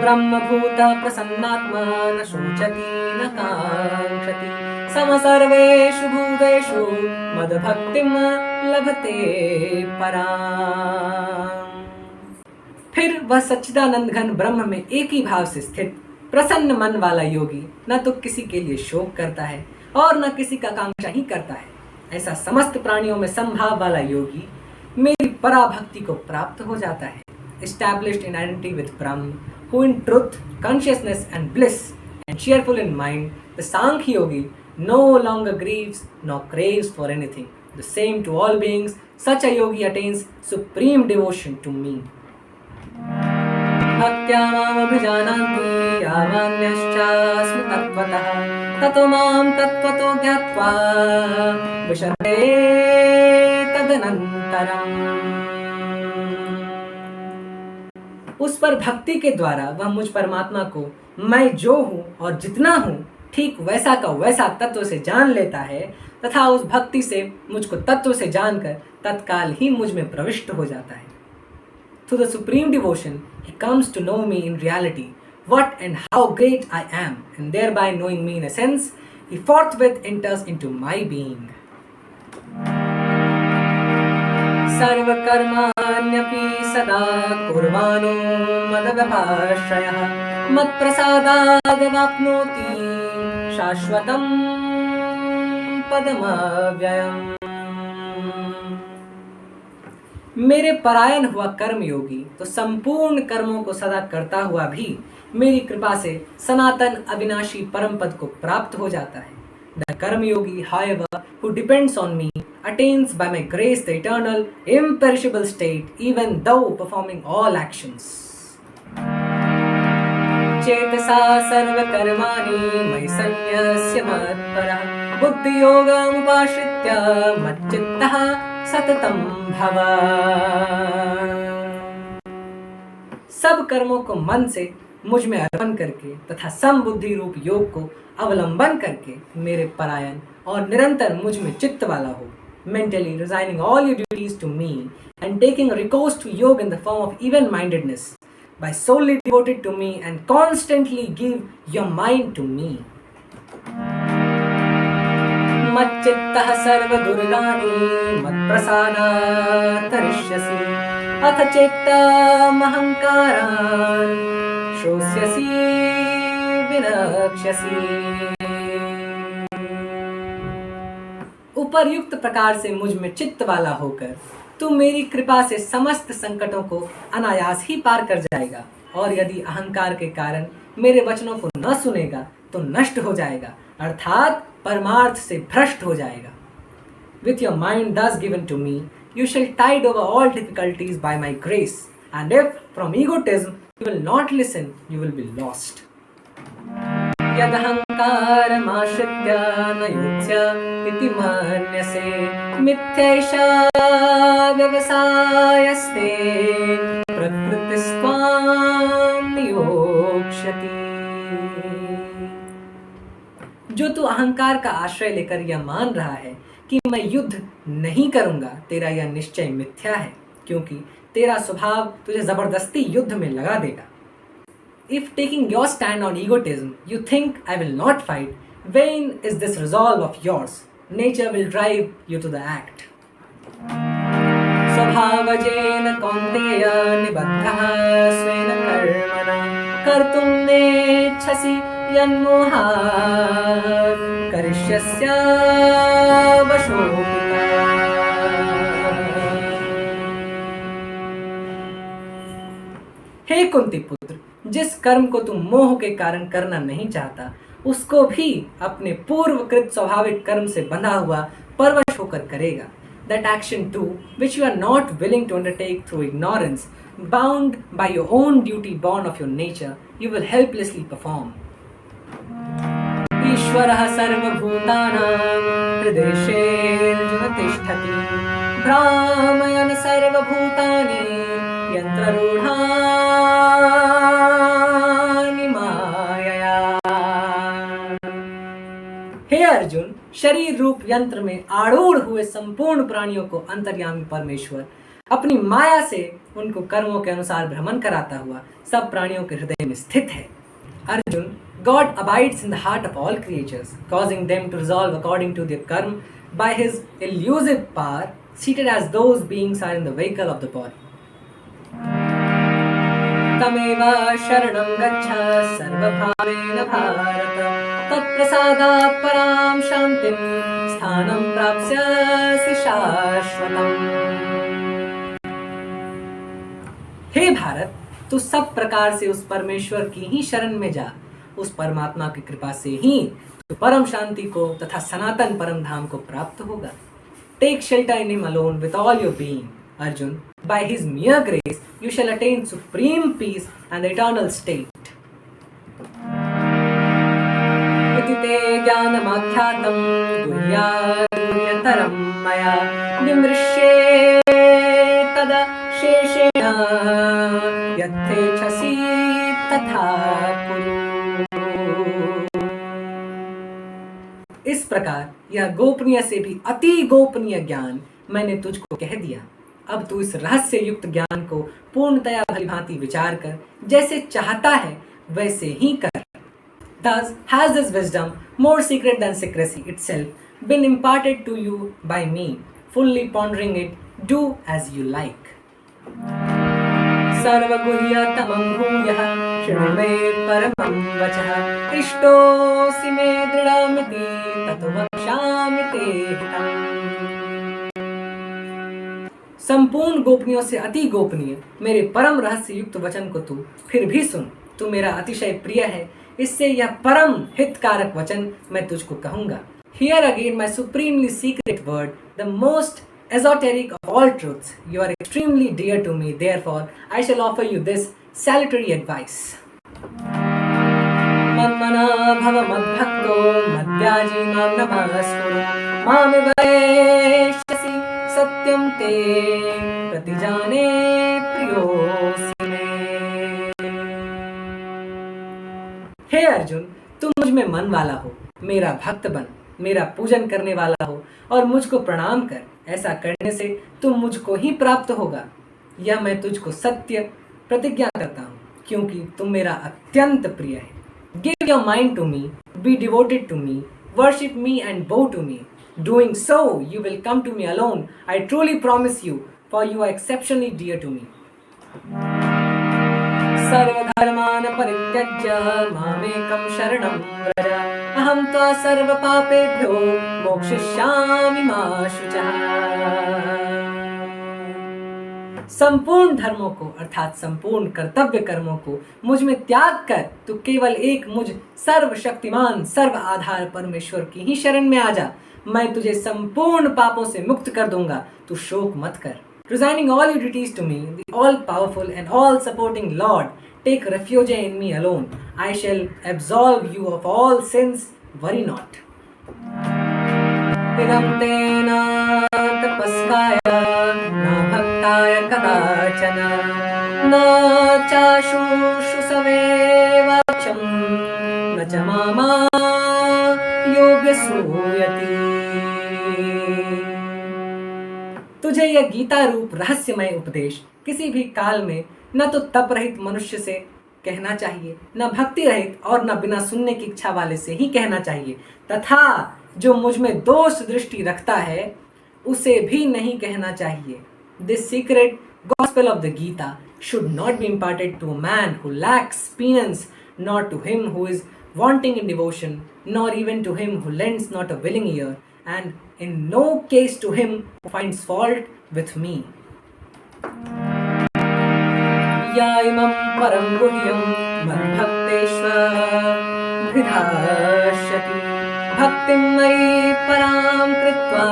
ब्रह्मभूता प्रसन्नात्मा न शोचति न कांक्षति समसर्वेषु भूतेषु मदभक्तिं लभते पराम्। फिर वह सच्चिदानंद घन ब्रह्म में एक ही भाव से स्थित प्रसन्न मन वाला योगी न तो किसी के लिए शोक करता है और न किसी का कांक्षा ही करता है। ऐसा समस्त प्राणियों में समभाव वाला योगी मेरी पराभक्ति को प्राप्त हो जाता है। Established in identity with Brahm, who in truth, consciousness and bliss, and cheerful in mind, the Sankhya Yogi no longer grieves nor craves for anything. The same to all beings, such a yogi attains supreme devotion to me. भक्त्या मामभिजानान्ति यावान्यश्चास्मि तत्त्वतः ततो मां तत्त्वतो ज्ञात्वा विशन्ते तदनन्तरम्। उस पर भक्ति के द्वारा वह मुझ परमात्मा को मैं जो हूँ और जितना हूँ ठीक वैसा का वैसा तत्व से जान लेता है तथा उस भक्ति से मुझको तत्व से जानकर तत्काल ही मुझ में प्रविष्ट हो जाता है। Through the supreme devotion, he comes to know me in reality, what and how great I am, and thereby knowing me in a sense, he forthwith enters into my being. सर्वकर्माण्यपि सदा कुर्वाणो मदव्यपाश्रयः मत्प्रसादादवाप्नोति शाश्वतं पदमव्ययम्। मेरे परायण हुआ कर्म योगी तो संपूर्ण कर्मों को सदा करता हुआ भी मेरी कृपा से सनातन अविनाशी परम पद को प्राप्त हो जाता है। The कर्म योगी, however, who depends on me, attains by my grace the eternal, imperishable state, even though performing all actions. चेतसा सर्वकर्माणि मयि सन्न्यस्य मत्परः बुद्धियोगमुपाश्रित्य मच्चित्तः सततं भव। सब कर्मों को मन से मुझ में अर्पण करके तथा समबुद्धि रूप योग को अवलंबन करके मेरे परायण और निरंतर मुझ में चित्त वाला हो, mentally resigning all your duties to me and taking recourse to yoga in the form of even-mindedness, by solely devoted to me and constantly give your mind to me. मच्चित्तः सर्वदुर्गाणि मत्प्रसादात् तरिष्यसि अथ चेत्तमहङ्कारान् श्रोष्यसि विनक्ष्यसि। उपर्युक्त प्रकार से मुझ में चित्त वाला होकर तू मेरी कृपा से समस्त संकटों को अनायास ही पार कर जाएगा, और यदि अहंकार के कारण मेरे वचनों को न सुनेगा तो नष्ट हो जाएगा, अर्थात परमार्थ से भ्रष्ट हो जाएगा। With your mind thus given to me, you shall tide over all difficulties by my grace, and if from egotism you will not listen, you will be lost. यदहङ्कारमाश्रित्य न युज्य इति मन्यसे मिथ्यैषा व्यवसायस्ते प्रकृतिस्त्वां नियोक्ष्यति। जो तू अहंकार का आश्रय लेकर यह मान रहा है कि मैं युद्ध नहीं करूंगा, तेरा यह निश्चय मिथ्या है, क्योंकि तेरा स्वभाव तुझे जबरदस्ती युद्ध में लगा देगा। If taking your stand on egotism, you think I will not fight, vain is this resolve of yours. Nature will drive you to the act. स्वभावजेन कौन्तेय निबद्धः स्वेन कर्मणा कर्तुं नेच्छसि यन्मोहात् करिष्यस्य वशोऽपिता। हे कुंती पुत्र, जिस कर्म को तुम मोह के कारण करना नहीं चाहता, उसको भी अपने पूर्वकृत स्वाभाविक कर्म से बंधा हुआ परवश होकर करेगा। That action too, which you are not willing to undertake through ignorance, bound by your own duty born of your nature, you will helplessly perform. ईश्वरः सर्वभूतानां हृदेशेऽर्जुन तिष्ठति भ्रामयन् सर्वभूतानि यन्त्ररूढानि मायया। हे अर्जुन, शरीर रूप यंत्र में आरूढ़ हुए संपूर्ण प्राणियों को अंतर्यामी परमेश्वर अपनी माया से उनको कर्मों के अनुसार भ्रमण कराता हुआ सब प्राणियों के हृदय में स्थित है। Arjun, God abides in the heart of all creatures, causing them to resolve according to their karma by his elusive power, seated as those beings are in the vehicle of the body. तमेव शरणं गच्छ सर्वभावेन भारत तत्प्रसादात् परां शान्तिं स्थानं प्राप्स्यसि शाश्वतम्। हे भारत, तू सब प्रकार से उस परमेश्वर की ही शरण में जा। उस परमात्मा की कृपा से ही तू परम शांति को तथा सनातन परम धाम को प्राप्त होगा। Take shelter in him alone with all your being, Arjun. By his mere grace you shall attain supreme peace and eternal state. इति ते ज्ञानमाख्यातं गुह्याद्-गुह्यतरं मया निमृश्ये तद शेषेण यथेच्छसि तथा कुरु। इस प्रकार यह गोपनीय से भी अति गोपनीय ज्ञान मैंने तुझको कह दिया। अब तू इस रहस्य युक्त ज्ञान को पूर्णतया भलीभांति विचार कर, जैसे चाहता है वैसे ही कर। Thus has this wisdom, more secret than secrecy itself, been imparted to you by me. Fully pondering it, do as you like. सर्वगुह्यतमं भूयः शृणु मे परमं वचः इष्टोऽसि मे दृढमिति ततो वक्ष्यामि ते हितम्। संपूर्ण गोपनीयों से अति गोपनीय मेरे परम रहस्य युक्त वचन को तू फिर भी सुन। तू मेरा अतिशय प्रिय है, इससे यह परम हितकारक वचन मैं तुझको कहूंगा। Here again my supremely secret word, the most esoteric of all truths. You are extremely dear to me, therefore I shall offer you this salutary advice. मन्मना भव मद्भक्तो मद्याजी मां नमस्कुरु मामिव एष्यसि सत्यं ते प्रतिजाने प्रियोऽसि मे। हे अर्जुन, तुम मुझ में मन वाला हो, मेरा भक्त बन, मेरा पूजन करने वाला हो और मुझको प्रणाम कर। ऐसा करने से तुम मुझको ही प्राप्त होगा। यह मैं तुझको सत्य प्रतिज्ञा करता हूँ। क्योंकि तुम मेरा अत्यंत प्रिय है। Give your mind to me, be devoted to me, worship me and bow to me. Doing so, you will come to me alone. I truly promise you, for you are exceptionally dear to me. सर्वधर्मान् परित्यज्य मामेकं शरणं व्रज, अहं त्वा सर्वपापेभ्यो मोक्षयिष्यामि मा शुचः। संपूर्ण धर्मों को अर्थात संपूर्ण कर्तव्य कर्मों को मुझ में त्याग कर तू केवल एक मुझ सर्वशक्तिमान सर्व आधार परमेश्वर की ही शरण में आ जा। मैं तुझे संपूर्ण पापों से मुक्त कर दूंगा, तू शोक मत कर। Resigning all your duties to me, the all-powerful and all-supporting Lord, take refuge in me alone. I shall absolve you of all sins, worry not. इदं तेन तपस्काय न भक्ताय कदाचन, न चाशुश्रूषवे वाच्यं, न च मामा योऽभ्यसूयति। तुझे यह गीता रूप रहस्यमय उपदेश किसी भी काल में न तो तप रहित मनुष्य से कहना चाहिए, न भक्ति रहित और न बिना सुनने की इच्छा वाले से ही कहना चाहिए, तथा जो मुझ में दोष दृष्टि रखता है उसे भी नहीं कहना चाहिए। This secret gospel of the Gita should not be imparted to a man who lacks penance, nor to him who is wanting in devotion, nor even to him who lends not a willing ear, and in no case to him who finds fault with me. या इमं परं गुह्यं मद्भक्तेष्वभिधास्यति, भक्तिं मयि परां कृत्वा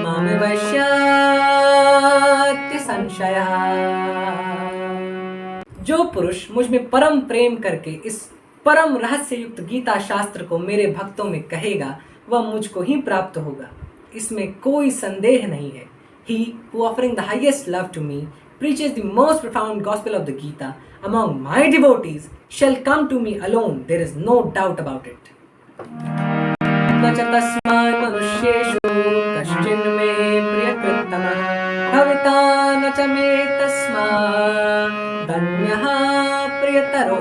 मां वैश्यात्य संशयः। जो पुरुष मुझ में परम प्रेम करके इस परम रहस्य युक्त गीता शास्त्र को मेरे भक्तों में कहेगा, वह मुझको ही प्राप्त होगा, इसमें कोई संदेह नहीं है। He who offering the highest love to me preaches the most profound gospel of the Gita among my devotees shall come to me alone. There is no doubt about it. न च तस्मात् मनुष्येषु कश्चिन् मे प्रियकृत्तमः भविता न च मे तस्मात् धन्यः प्रियतरो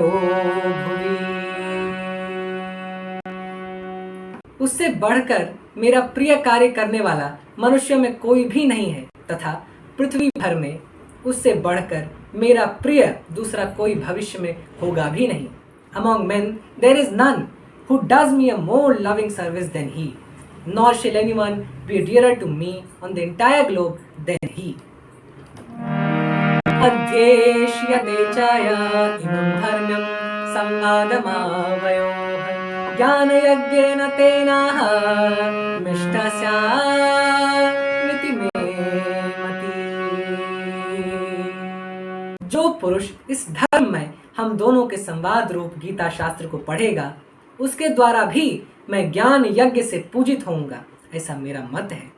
भुवि। उससे बढ़कर मेरा प्रिय कार्य करने वाला मनुष्य में कोई भी नहीं है, तथा पृथ्वी भर में उससे बढ़कर मेरा प्रिय दूसरा कोई भविष्य में होगा भी नहीं। Among men there is none who does me a more loving service than he, nor shall anyone be dearer to me on the entire globe than he. अध्येष्यते चाय इमं धर्म्यं संवादमावयोः, ज्ञानयज्ञेन तेनाह मिष्टस्यामिति मे मति। जो पुरुष इस धर्म में हम दोनों के संवाद रूप गीता शास्त्र को पढ़ेगा, उसके द्वारा भी मैं ज्ञान यज्ञ से पूजित होऊंगा, ऐसा मेरा मत है।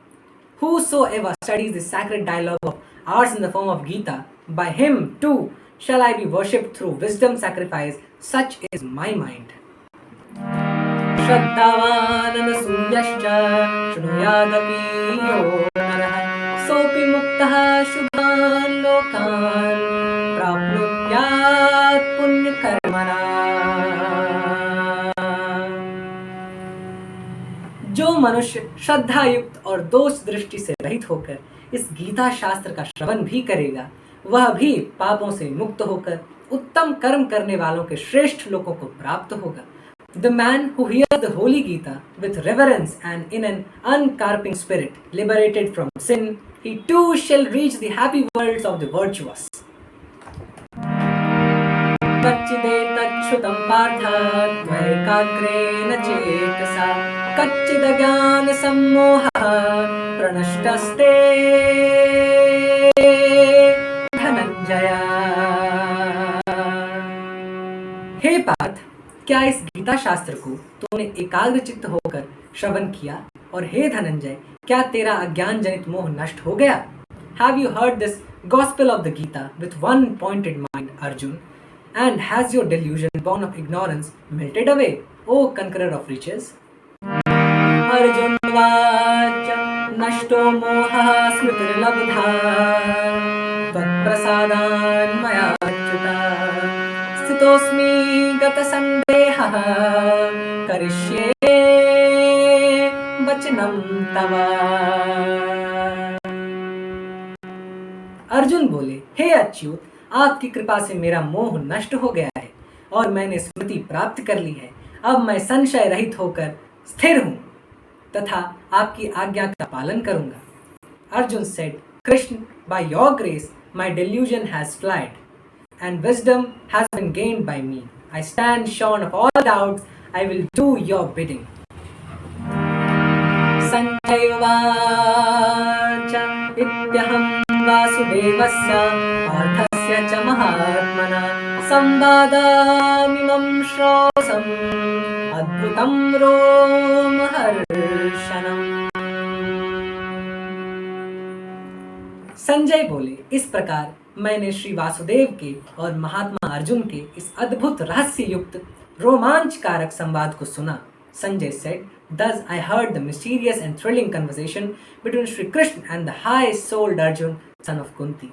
Whosoever studies the sacred dialogue of ours in the form of Gita, by him too shall I be worshipped through wisdom sacrifice. Such is my mind. श्रद्धावाननसूयश्च शृणुयादपि यो नरः, सोऽपि मुक्तः शुभान् लोकान् प्राप्नुयात् पुण्यकर्मणा। जो मनुष्य श्रद्धा युक्त और दोष दृष्टि से रहित होकर इस गीता शास्त्र का श्रवण भी करेगा, वह भी पापों से मुक्त होकर उत्तम कर्म करने वालों के श्रेष्ठ लोगों को प्राप्त होगा। The man who hears the holy Gita with reverence and in an uncarping spirit, liberated from sin, he too shall reach the happy worlds of the virtuous. कच्चिदेतच्छ्रुतं Partha त्वैकाग्रेण चेतसा, कच्चिदज्ञानसम्मोहः प्रणष्टस्ते धनंजय। हे पार्थ, क्या इस गीता शास्त्र को तूने एकाग्र चित्त होकर श्रवण किया? और हे धनंजय, क्या तेरा अज्ञान जनित मोह नष्ट हो गया? Have you heard this gospel of the Gita with one pointed mind, Arjun? And has your delusion born of ignorance melted away, O conqueror of riches? Arjun vacha nashto moha smritirlabdha tvatprasadan maya achyuta सोऽस्मि गतसन्देहः करिष्ये वचनं तव। अर्जुन बोले, हे अच्युत, आपकी कृपा से मेरा मोह नष्ट हो गया है और मैंने स्मृति प्राप्त कर ली है। अब मैं संशय रहित होकर स्थिर हूं तथा आपकी आज्ञा का पालन करूंगा। Arjun said, Krishna, by your grace, my delusion has fled and wisdom has been gained by me. I stand shorn of all doubts. I will do your bidding. Sanjay उवाच इत्यहं वासुदेवस्य पार्थस्य च महात्मना संवादामिमं श्रोसम् अद्भुतं रोमहर्षणम्। संजय बोले, इस प्रकार मैंने श्री वासुदेव के और महात्मा अर्जुन के इस अद्भुत रहस्य युक्त रोमांचकारक संवाद को सुना। Sanjay said, thus I heard the mysterious and thrilling conversation between Shri Krishna and the high-souled Arjun, son of Kunti.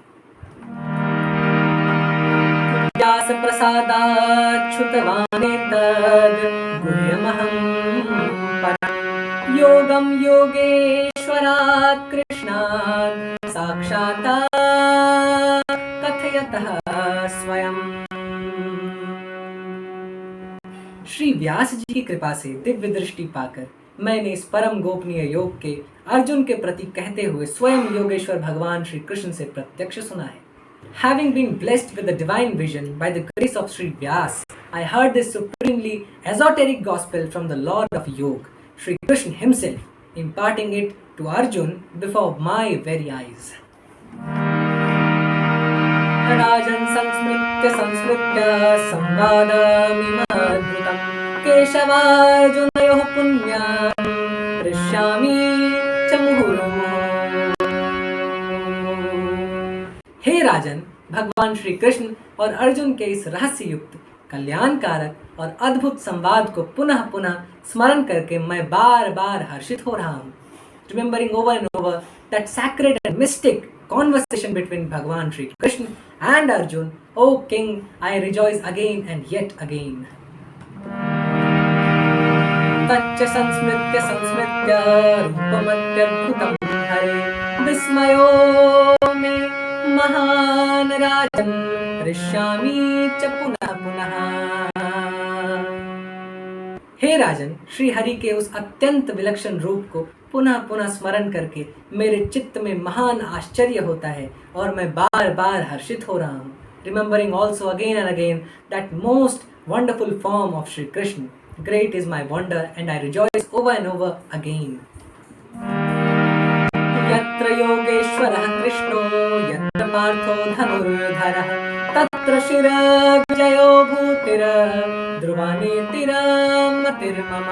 Vyasa prasadat chutavaanetad guhyamaham param yogam yogeshwarat krishnat sakshata kathayatah swayam। Shri Vyas जी की कृपा से दिव्य दृष्टि पाकर मैंने इस परम गोपनीय योग के अर्जुन के प्रति कहते हुए स्वयं योगेश्वर भगवान श्री कृष्ण से प्रत्यक्ष सुना है। Having been blessed with the divine vision by the grace of Sri Vyas, I heard this supremely esoteric gospel from the Lord of Yoga, Sri Krishna himself, imparting it to Arjun before my very eyes. राजन् संस्मृत्य संवादमिमद्भुतं केशवार्जुनयोः पुण्यान् हृष्यामि च मुहुर्मुहुः। हे राजन, भगवान श्री कृष्ण और अर्जुन के इस रहस्य युक्त कल्याणकारक और अद्भुत संवाद को पुनः पुनः स्मरण करके मैं बार बार हर्षित हो रहा हूँ। Remembering over and over that sacred and mystic conversation between Bhagwan Shri Krishna and Arjun, O King, I rejoice again and yet again. Tacca sansmritya rupamadhyabhutam hare vismayo me mahan rajan rishyami cha punah punah। हे राजन, श्री हरि के उस अत्यंत विलक्षण रूप को पुनः पुनः स्मरण करके मेरे चित्त में महान आश्चर्य होता है और मैं बार बार हर्षित हो रहा हूँ। Remembering also again and again that most wonderful form of Shri Krishna, great is my wonder and I rejoice over and over again. यत्र योगेश्वरः कृष्णो यत्र पार्थो धनुर्धरः तत्र शिरविजयो भूतिर् ध्रुवानीतिर्मतिर्मम।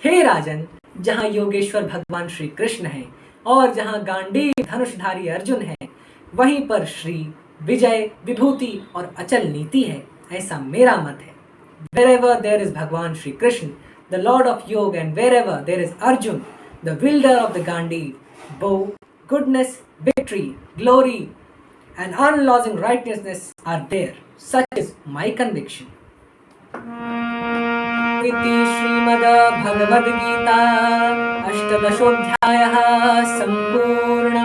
हे राजन, जहाँ योगेश्वर भगवान श्री कृष्ण हैं और जहाँ गांडीव धनुषधारी अर्जुन है, वहीं पर श्री विजय विभूति और अचल नीति है, ऐसा मेरा मत है। Wherever there is Bhagwan Shri Krishna, the Lord of Yoga, and wherever there is Arjun, the wielder of the Gandhi, bow, goodness, victory, glory, and unlosing righteousness are there. Such is my conviction. इति श्रीमद् भगवद्गीता अष्टदशोऽध्यायः सम्पूर्णः।